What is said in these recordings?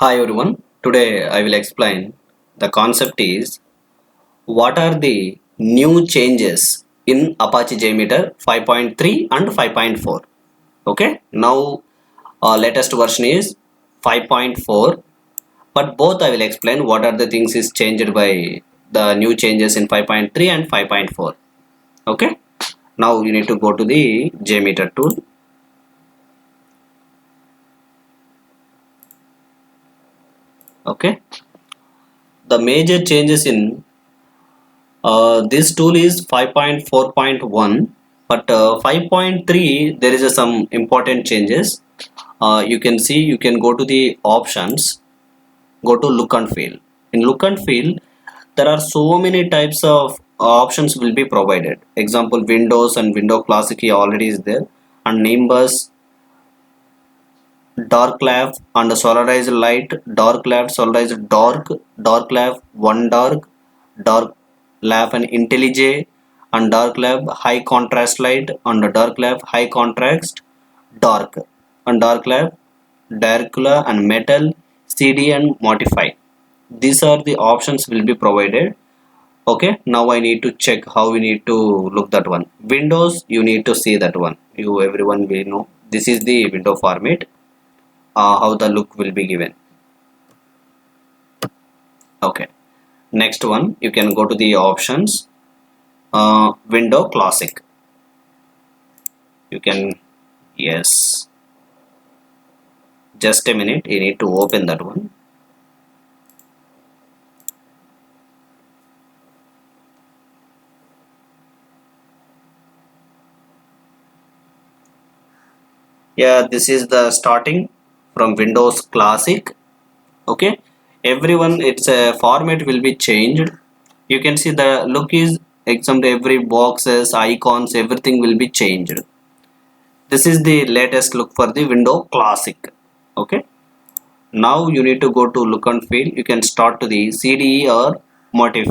Hi everyone. Today I will explain the concept is what are the new changes in Apache JMeter 5.3 and 5.4. Okay. Now latest version is 5.4, but both I will explain what are the things is changed by the new changes in 5.3 and 5.4. Okay. Now you need to go to the JMeter tool. Okay. The major changes in this tool is 5.4.1, but 5.3 there is some important changes. You can see, you can go to the options, go to look and feel. In look and feel, there are so many types of options will be provided. Example, Windows and Windows Classic already is there, and Nimbus, dark lab and solarized light, dark lab, solarized dark, dark lab, one dark lab and IntelliJ, and dark lab high contrast light, and dark lab high contrast dark, and dark lab Dracula and metal, CD and modify. These are the options will be provided. Okay, now I need to check how we need to look that one. Windows, you need to see that one. You everyone will know this is the window format, how the look will be given. Okay, next one, you can go to the options, window classic. You can, yes, just a minute, you need to open that one. Yeah, this is the starting from Windows classic. Okay, everyone, it's a format will be changed. You can see the look is example, every boxes, icons, everything will be changed. This is the latest look for the window classic. Okay, now you need to go to look and feel. You can start to the CDE or motif.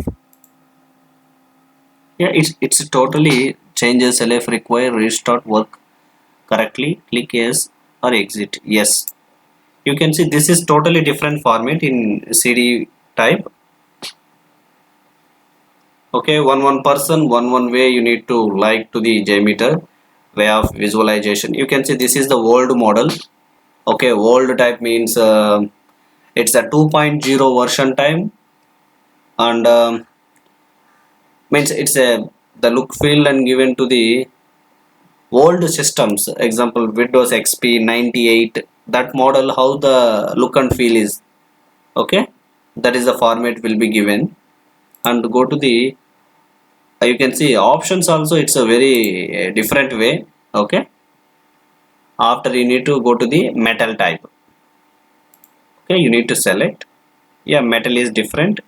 Yeah, it's totally changes. LF require restart work correctly, click yes or exit yes. You can see this is totally different format in CD type. Okay, one person, one way you need to like to the JMeter way of visualization. You can see this is the old model. Okay, old type means it's a 2.0 version time, and means it's a the look feel and given to the old systems. Example, Windows XP 98, that model how the look and feel is. Okay, that is the format will be given. And go to the you can see options also, it's a very different way. Okay, after you need to go to the metal type. Okay, you need to select. Yeah, metal is different.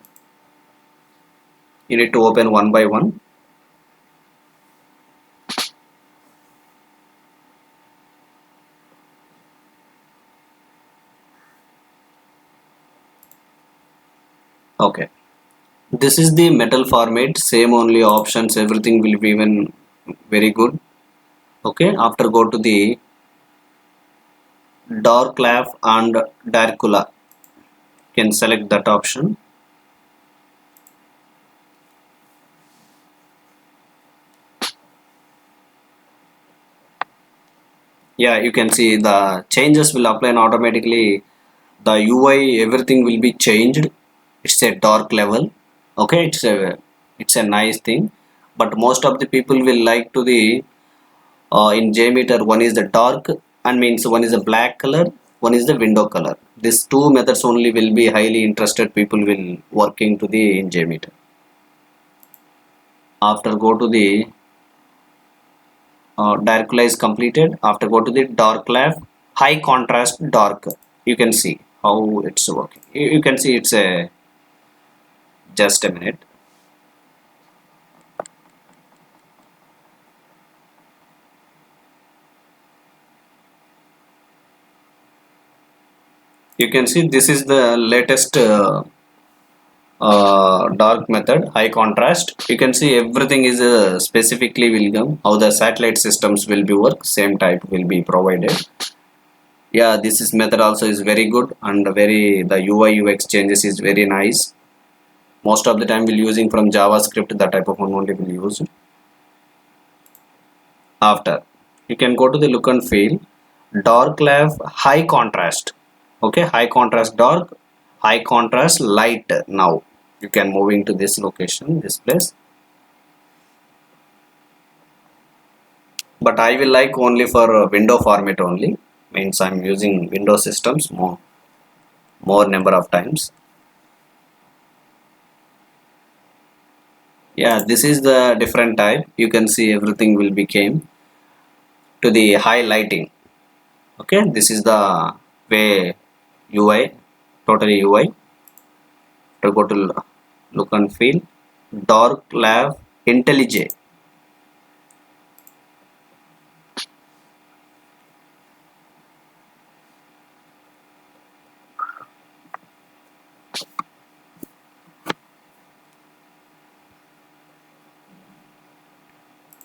You need to open one by one. Okay, this is the metal format, same only options, everything will be even very good. Okay, after go to the dark lab and Dracula, can select that option. Yeah, you can see the changes will apply automatically. The UI, everything will be changed. It's a dark level. Okay, it's a nice thing, but most of the people will like to the in JMeter, one is the dark and means one is a black color, one is the window color. These two methods only will be highly interested people will working to the in JMeter. After go to the Dracula is completed. After go to the dark lab high contrast dark. You can see how it's working. You can see it's a, just a minute. You can see this is the latest dark method, high contrast. You can see everything is specifically will come how the satellite systems will be work, same type will be provided. Yeah, this is method also is very good, and very the UI UX changes is very nice. Most of the time we'll using from JavaScript, that type of one only we'll use. After, you can go to the look and feel, dark left, high contrast. Okay, high contrast dark, high contrast light. Now you can moving to this location, this place, but I will like only for window format only, means I'm using window systems more number of times. Yeah, this is the different type. You can see everything will became to the highlighting. Okay, this is the way UI, totally UI. To go to look and feel, dark lab IntelliJ.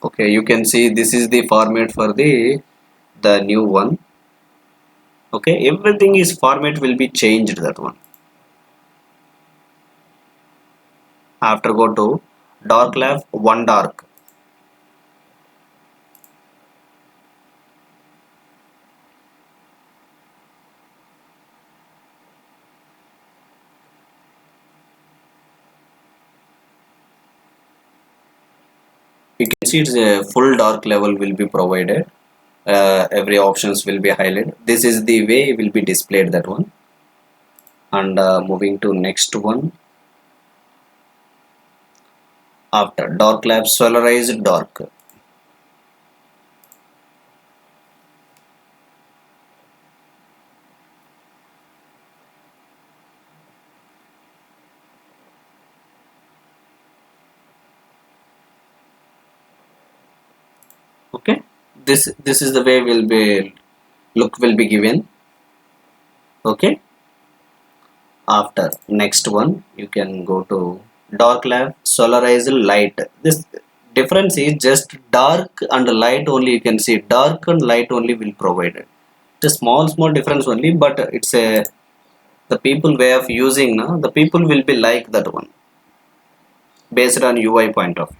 Okay, you can see this is the format for the new one. Okay, everything is format will be changed, that one. After go to dark lab one dark. You can see it's a full dark level will be provided. Every options will be highlighted. This is the way will be displayed, that one. And moving to next one. After dark lab solarized dark. Okay, this is the way will be look will be given. Okay, after next one you can go to dark lab solarized light. This difference is just dark and light only. You can see dark and light only will provide it. It's a small difference only, but it's a the people way of using now, the people will be like that one based on UI point of view.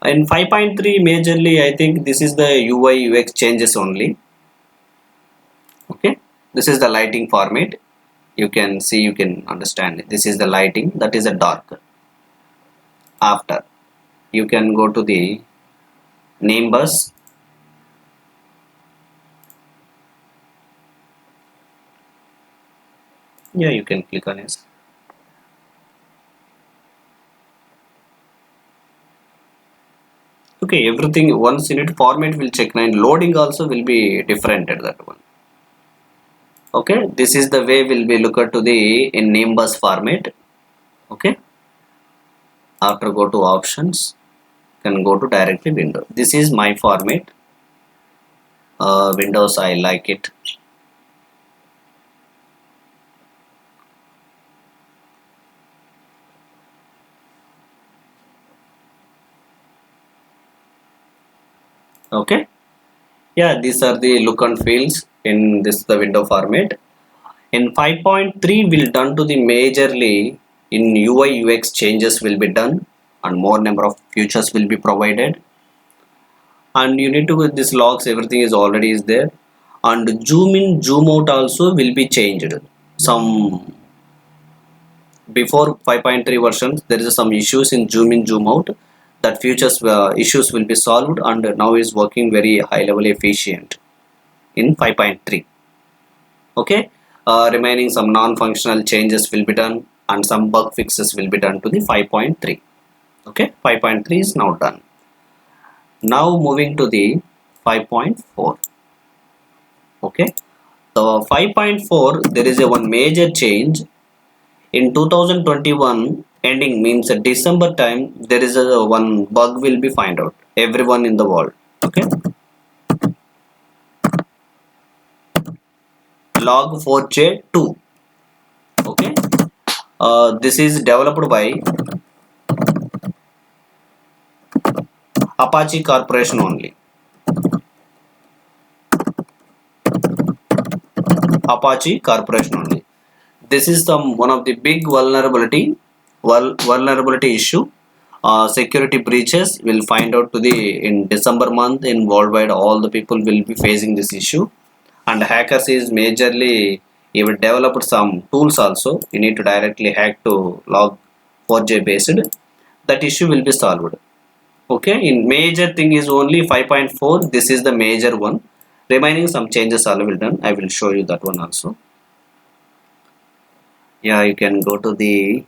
In 5.3 majorly I think this is the UI UX changes only. Okay, this is the lighting format. You can see, you can understand it. This is the lighting, that is a dark. After, you can go to the name bus. Yeah, you can click on it. Okay, everything once in it format will check, and loading also will be different at that one. Okay, this is the way will be look at to the in name bus format. Okay, after go to options, can go to directly window. This is my format. Windows I like it. Okay, yeah, these are the look and feels in this the window format. In 5.3 will done to the majorly in UI UX changes will be done, and more number of features will be provided, and you need to with this logs, everything is already is there, and zoom in zoom out also will be changed. Some before 5.3 versions there is some issues in zoom in zoom out, that futures issues will be solved, and now is working very high level efficient in 5.3. Okay, remaining some non-functional changes will be done, and some bug fixes will be done to the 5.3. Okay, 5.3 is now done. Now moving to the 5.4. Okay, the 5.4 there is a one major change in 2021 ending, means December time. There is a one bug will be find out everyone in the world. Okay, log4j2. Okay, this is developed by Apache Corporation only. Apache Corporation only. This is one of the big vulnerability issue. Security breaches will find out to the in December month in worldwide. All the people will be facing this issue, and hackers is majorly even developed some tools also. You need to directly hack to log4j based. That issue will be solved. Okay, in major thing is only 5.4. This is the major one. Remaining some changes are will done. I will show you that one also. Yeah, you can go to the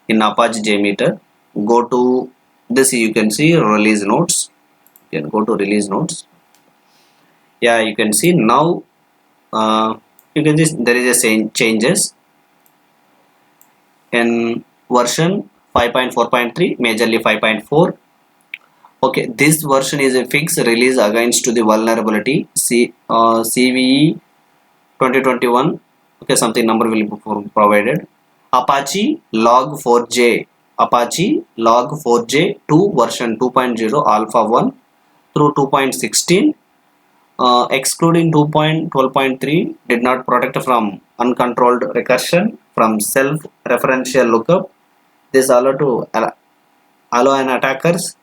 in Apache JMeter. Go to this. You can see release notes. You can go to release notes. Yeah, you can see now. You can see there is a changes in version 5.4.3, majorly 5.4. Okay, this version is a fixed release against to the vulnerability CVE 2021. Okay, something number will be provided. Apache log4j, Apache log4j 2 version 2.0 alpha 1 through 2.16, excluding 2.12.3 did not protect from uncontrolled recursion from self-referential lookup. This allow an attackers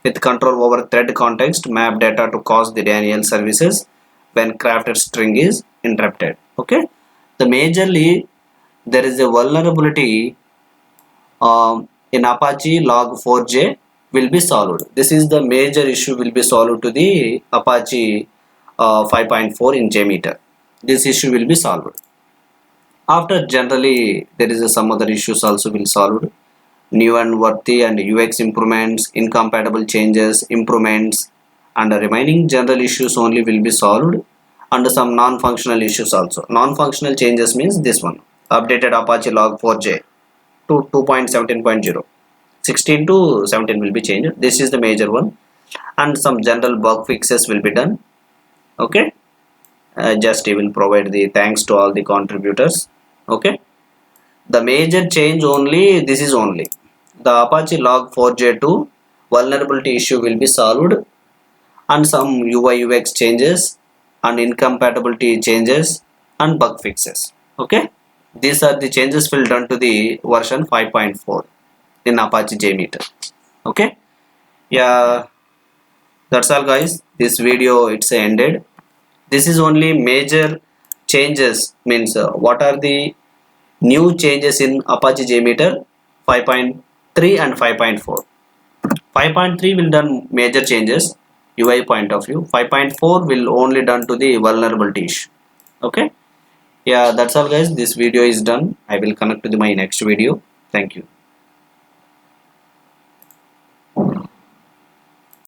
with control over thread context map data to cause the Daniel services when crafted string is interrupted. Okay, the majorly there is a vulnerability in Apache log4j will be solved. This is the major issue will be solved to the Apache 5.4 in JMeter. This issue will be solved. After generally there is some other issues also will solved. New and worthy and UX improvements, incompatible changes, improvements, and the remaining general issues only will be solved, and some non-functional issues also. Non-functional changes means this one: updated Apache log4j to 2.17.0, 16 to 17 will be changed. This is the major one, and some general bug fixes will be done. Okay, just I will provide the thanks to all the contributors. Okay, the major change only this is only the Apache log4j2 vulnerability issue will be solved, and some UI UX changes and incompatibility changes and bug fixes. Okay, these are the changes will done to the version 5.4 in Apache JMeter. Okay, yeah, that's all guys. This video it's ended. This is only major changes means what are the new changes in Apache JMeter 5.3 and 5.4. 5.3 will done major changes UI point of view. 5.4 will only done to the vulnerability issue. Okay, yeah, that's all guys. This video is done. I will connect to my next video. Thank you.